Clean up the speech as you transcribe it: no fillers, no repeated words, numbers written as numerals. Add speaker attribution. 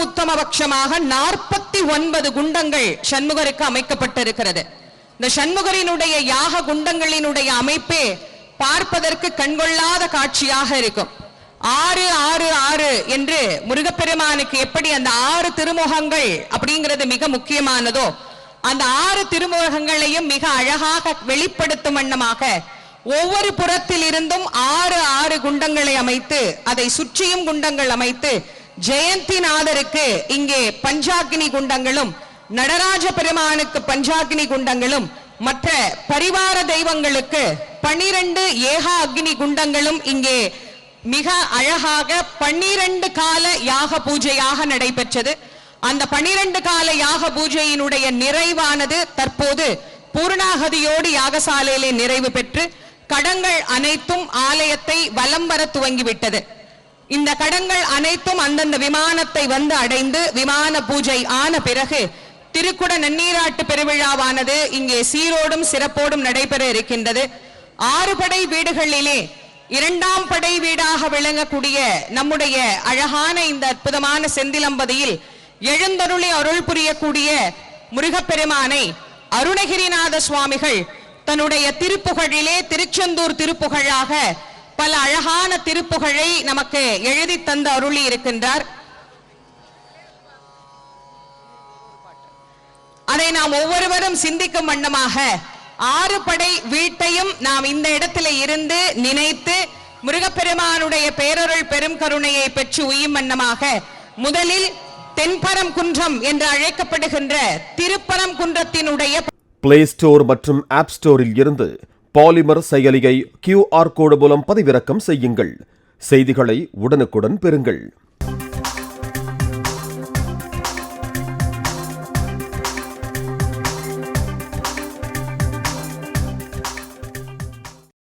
Speaker 1: உத்தமபட்சமாக 49 குண்டங்கள் சண்முகருக்கு அமைக்கப்பட்டிருக்கிறது. இந்த சண்முகரினுடைய யாக குண்டங்களினுடைய அமைப்பே பார்ப்பதற்கு கண்கொள்ளாத காட்சியாக இருக்கும். 6 6 6 என்று முருகப்பெருமானுக்கு எப்படி அந்த 6 திருமுகங்கள் அப்படிங்கிறது மிக முக்கியமானதோ, அந்த 6 திருமுகங்களையும் மிக அழகாக வெளிப்படுத்தும் வண்ணமாக ஒவ்வொரு புறத்தில் இருந்தும் 6 6 குண்டங்களை அமைத்து அதை சுற்றியும் குண்டங்கள் அமைத்து ஜெயந்திநாதருக்கு இங்கே பஞ்சாக்னி குண்டங்களும், நடராஜ பெருமானுக்கு பஞ்சாக்னி குண்டங்களும், மற்ற பரிவார தெய்வங்களுக்கு 12 ஏகா அக்னி குண்டங்களும் இங்கே மிக அழகாக 12 கால யாக பூஜையாக நடைபெற்றது. அந்த 12 கால யாக பூஜையினுடைய நிறைவானது தற்போது பூர்ணாகதியோடு யாகசாலையிலே நிறைவு பெற்று கடங்கள் அனைத்தும் ஆலயத்தை வலம் வர துவங்கிவிட்டது. இந்த கடங்கள் அனைத்தும் அந்தந்த விமானத்தை வந்து அடைந்து விமான பூஜை ஆன பிறகு திருக்குட நன்னீராட்டு பெருவிழாவானது இங்கே சீரோடும் சிறப்போடும் நடைபெற இருக்கின்றது. 6 படை வீடுகளிலே 2ஆம் படை வீடாக விளங்கக்கூடிய நம்முடைய அழகான இந்த அற்புதமான செந்திலம்பதியில் எழுந்தருளி அருள் புரியக்கூடிய முருகப்பெருமானை அருணகிரிநாத சுவாமிகள் தன்னுடைய திருப்புகழிலே திருச்செந்தூர் திருப்புகழாக பல அழகான திருப்புகழை நமக்கு எழுதி தந்து அருளி இருக்கின்றார். அதை நாம் ஒவ்வொருவரும் சிந்திக்கும் வண்ணமாக 6 படை வீட்டையும் நாம் இந்த இடத்திலே இருந்து நினைத்து முருகப்பெருமானுடைய பேரருள் பெரும் கருணையை பெற்று உய்யும் வண்ணமாக முதலில் தென்பரங்குன்றம் என்று அழைக்கப்படுகின்ற திருப்பரங்குன்றத்தினுடைய
Speaker 2: பிளே ஸ்டோர் மற்றும் ஆப் ஸ்டோரில் இருந்து பாலிமர் செயலியை QR கோடு மூலம் பதிவிறக்கம் செய்யுங்கள். செய்திகளை உடனுக்குடன் பெறுங்கள்.